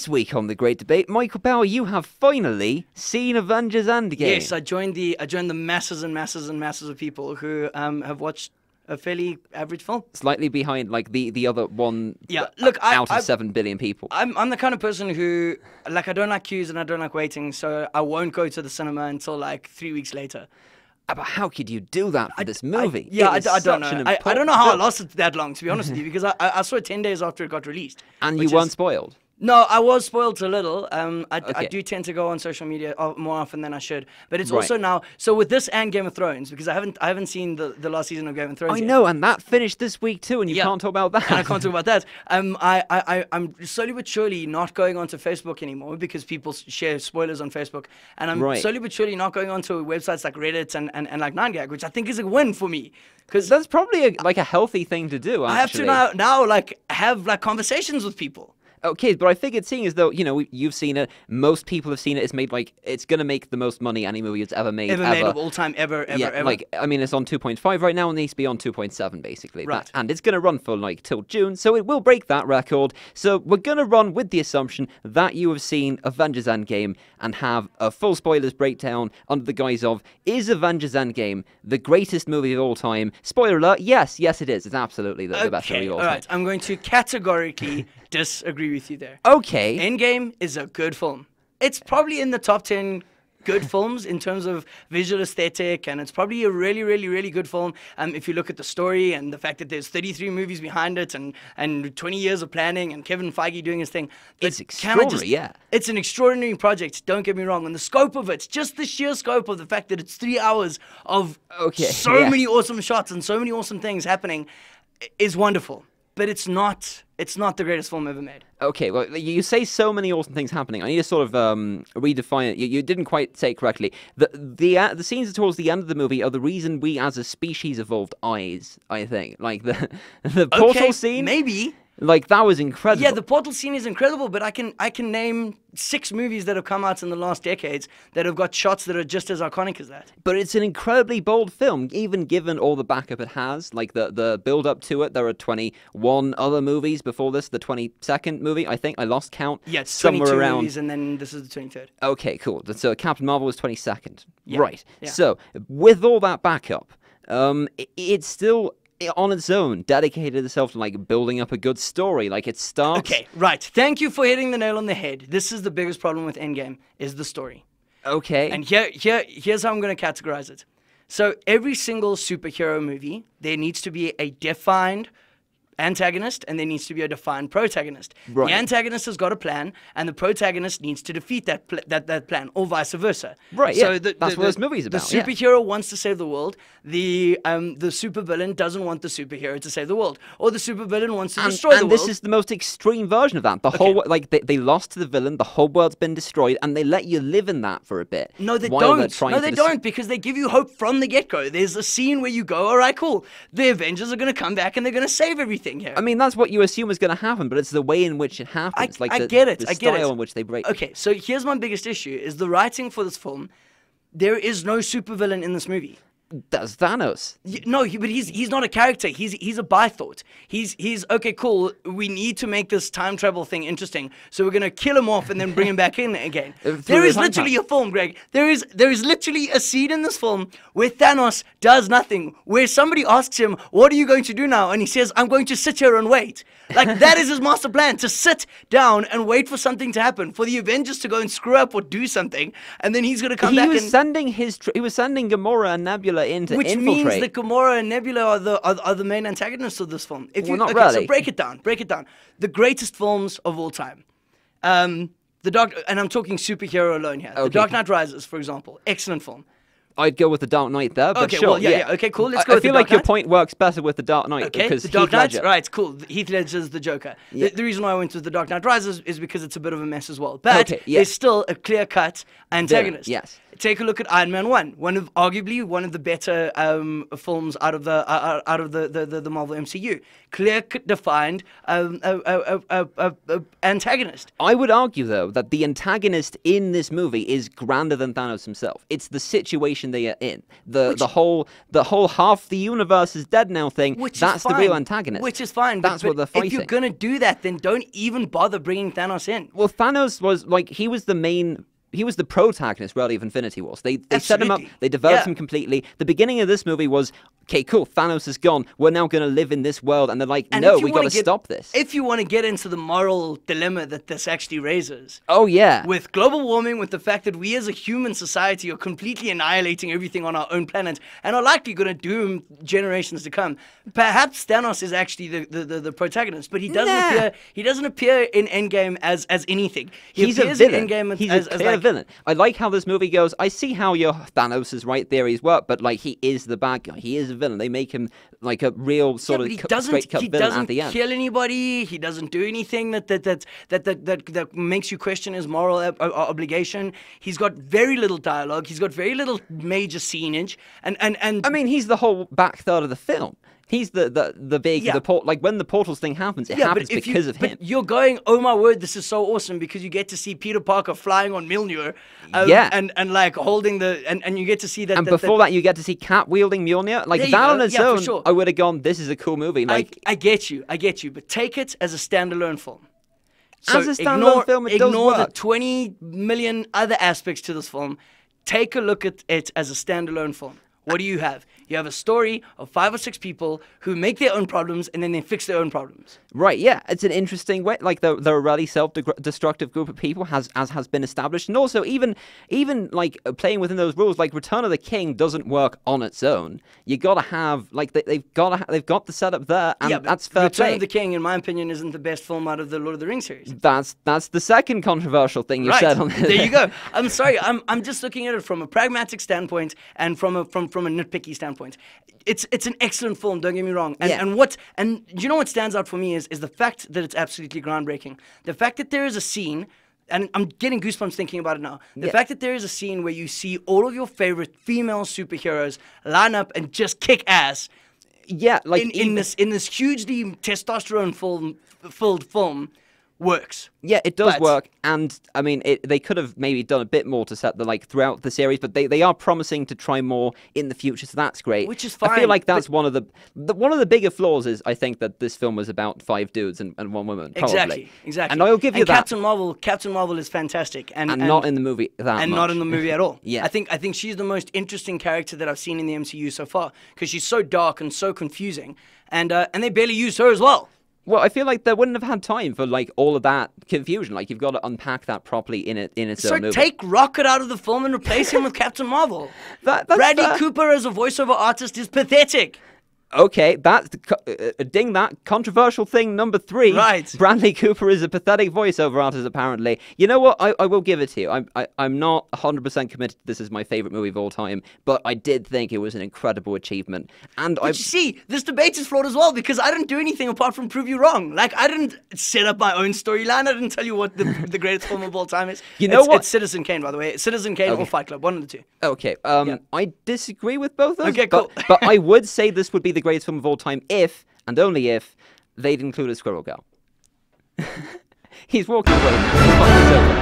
This week on The Great Debate, Michael Bauer, you have finally seen Avengers Endgame. Yes, I joined the masses and masses and masses of people who have watched a fairly average film. Slightly behind, like, the other one out of 7 billion people. I'm the kind of person who, like, I don't like queues and I don't like waiting, so I won't go to the cinema until, like, 3 weeks later. But how could you do that for this movie? I don't know. I don't know how I lost it that long, to be honest with you, because I saw it 10 days after it got released. And you weren't spoiled? No, I was spoiled a little. I do tend to go on social media more often than I should, but it's also now. So with this and Game of Thrones, because I haven't seen the last season of Game of Thrones. I know, and that finished this week too, and you can't talk about that. And I can't talk about that. I'm slowly but surely not going onto Facebook anymore because people share spoilers on Facebook, and I'm slowly but surely not going onto websites like Reddit and like 9gag, which I think is a win for me. Because that's probably a healthy thing to do. Actually. I have to now like have like conversations with people. Okay, but I figured, seeing as though, you know, you've seen it, most people have seen it, it's going to make the most money any movie it's ever made. Ever made of all time, ever. Like, I mean, it's on 2.5 right now and needs to be on 2.7, basically. Right. And it's going to run for, like, till June, so it will break that record. So we're going to run with the assumption that you have seen Avengers Endgame and have a full spoilers breakdown under the guise of, is Avengers Endgame the greatest movie of all time? Spoiler alert, yes, it is. It's absolutely the best movie of all time. All right, I'm going to categorically disagree with you there. Okay. Endgame is a good film. It's probably in the top 10 good films in terms of visual aesthetic, and it's probably a really, really, really good film. If you look at the story and the fact that there's 33 movies behind it and 20 years of planning and Kevin Feige doing his thing. It's extraordinary, yeah. It's an extraordinary project, don't get me wrong. And the scope of it, just the sheer scope of the fact that it's 3 hours of so many awesome shots and so many awesome things happening is wonderful. But it's not the greatest film ever made. Okay, well, you say so many awesome things happening. I need to sort of redefine it. You didn't quite say it correctly. The scenes towards the end of the movie are the reason we as a species evolved eyes, I think. Like the portal scene. Maybe. Like, that was incredible. Yeah, the portal scene is incredible, but I can name 6 movies that have come out in the last decades that have got shots that are just as iconic as that. But it's an incredibly bold film, even given all the backup it has. Like, the build-up to it, there are 21 other movies before this, the 22nd movie, I think. I lost count. Yeah, it's somewhere 22 around. movies, and then this is the 23rd. Okay, cool. So Captain Marvel was 22nd. Yeah. Right. Yeah. So, with all that backup, it's still on its own dedicated itself to, like, building up a good story. Like, it starts... Okay, right. Thank you for hitting the nail on the head. This is the biggest problem with Endgame, is the story. Okay. And here's how I'm going to categorize it. So every single superhero movie, there needs to be a defined antagonist and there needs to be a defined protagonist. Right. The antagonist has got a plan and the protagonist needs to defeat that plan, or vice versa. Right, so yeah. That's what this movie's about. The superhero wants to save the world. The supervillain doesn't want the superhero to save the world. Or the supervillain wants to destroy the world. And this is the most extreme version of that. The whole, like, they lost to the villain, the whole world's been destroyed, and they let you live in that for a bit. No, they don't. No, they don't, because they give you hope from the get-go. There's a scene where you go, all right, cool. The Avengers are going to come back and they're going to save everything here. I mean, that's what you assume is going to happen, but it's the way in which it happens. I get it. The style in which they break. Okay, so here's my biggest issue, is the writing for this film. There is no supervillain in this movie. That's Thanos. No, but he's not a character. He's a bythought. He's okay, cool. We need to make this time travel thing interesting, so we're gonna kill him off and then bring him back in again. There is literally a film, Greg. There is literally a scene in this film where Thanos does nothing, where somebody asks him, "What are you going to do now?" And he says, "I'm going to sit here and wait." Like, that is his master plan, to sit down and wait for something to happen, for the Avengers to go and screw up or do something, and then he's gonna come back. He was sending Gamora and Nebula in to infiltrate. Which means that Gamora and Nebula are the main antagonists of this film. Not really. So break it down. The greatest films of all time. And I'm talking superhero alone here. Okay. The Dark Knight Rises, for example, excellent film. I'd go with the Dark Knight there, but okay, sure. Well, yeah. Okay, cool. Let's go with the Dark Knight. I feel like your point works better with the Dark Knight. Okay, because the Dark Heath Knight, Ledger. right? Cool. Heath Ledger's the Joker. Yeah. The reason why I went with the Dark Knight Rises is because it's a bit of a mess as well. But there's still a clear-cut antagonist. Yes. Take a look at Iron Man 1, arguably one of the better films out of the Marvel MCU. Clear, defined antagonist. I would argue, though, that the antagonist in this movie is grander than Thanos himself. It's the situation they are in. The whole half the universe is dead now thing. That's the real antagonist. Which is fine. That's what they're fighting. If you're gonna do that, then don't even bother bringing Thanos in. Well, Thanos was like he was the protagonist really of Infinity Wars. They set him up, they developed him completely. The beginning of this movie was, okay, cool, Thanos is gone. We're now going to live in this world. And they're like, no, we got to stop this. If you want to get into the moral dilemma that this actually raises. Oh, yeah. With global warming, with the fact that we as a human society are completely annihilating everything on our own planet and are likely going to doom generations to come. Perhaps Thanos is actually the protagonist, but he doesn't appear in Endgame as anything. He's a villain. He's a clear villain. I like how this movie goes. I see how your Thanos' right theories work, but like he is the bad guy. He is a villain. They make him like a real sort of straight cut villain at the end. He doesn't kill anybody. He doesn't do anything that makes you question his moral obligation. He's got very little dialogue. He's got very little major scenage. And I mean, he's the whole back third of the film. He's the big like when the portals thing happens, it happens because of him. But you're going, oh my word, this is so awesome because you get to see Peter Parker flying on Mjolnir, and like holding and you get to see that. And before that, you get to see Cap wielding Mjolnir. Like that on its own, I would have gone, this is a cool movie. Like I get you, but take it as a standalone film. So as a standalone film, it does work. Ignore the 20 million other aspects to this film. Take a look at it as a standalone film. What do you have? You have a story of 5 or 6 people who make their own problems and then they fix their own problems. Right, yeah. It's an interesting way. Like, they're a really self-destructive group of people, as has been established. And also, even like, playing within those rules, like, Return of the King doesn't work on its own. You gotta have, like, they've got the setup there, and that's fair play. Return of the King, in my opinion, isn't the best film out of the Lord of the Rings series. That's the second controversial thing you said on this. There you go. I'm sorry. I'm just looking at it from a pragmatic standpoint and from a nitpicky standpoint. It's an excellent film, don't get me wrong. And you know what stands out for me is the fact that it's absolutely groundbreaking. The fact that there is a scene, and I'm getting goosebumps thinking about it now. The fact that there is a scene where you see all of your favorite female superheroes line up and just kick ass. Yeah, like in this hugely testosterone-filled film works. Yeah, it does work, and I mean, they could have maybe done a bit more to set throughout the series, but they are promising to try more in the future, so that's great. Which is fine. I feel like that's one of the bigger flaws is I think that this film was about 5 dudes and 1 woman. Probably. Exactly. And I'll give you that. Captain Marvel is fantastic, and not in the movie not in the movie at all. Yeah, I think she's the most interesting character that I've seen in the MCU so far because she's so dark and so confusing, and they barely use her as well. Well, I feel like they wouldn't have had time for like all of that confusion. Like you've got to unpack that properly in its own movie. So take Rocket out of the film and replace him with Captain Marvel. Bradley Cooper as a voiceover artist is pathetic. Okay, that's ding that controversial thing number 3. Right, Bradley Cooper is a pathetic voiceover artist. Apparently, you know what? I will give it to you. I'm not 100% committed to this as my favorite movie of all time, but I did think it was an incredible achievement. And you see, this debate is flawed as well because I didn't do anything apart from prove you wrong. Like I didn't set up my own storyline. I didn't tell you what the greatest film of all time is. You know what? It's Citizen Kane, by the way. Citizen Kane or Fight Club, one of the two. Okay. I disagree with both of those. Okay, cool. But I would say this would be the greatest film of all time if, and only if, they'd include a Squirrel Girl. He's walking away.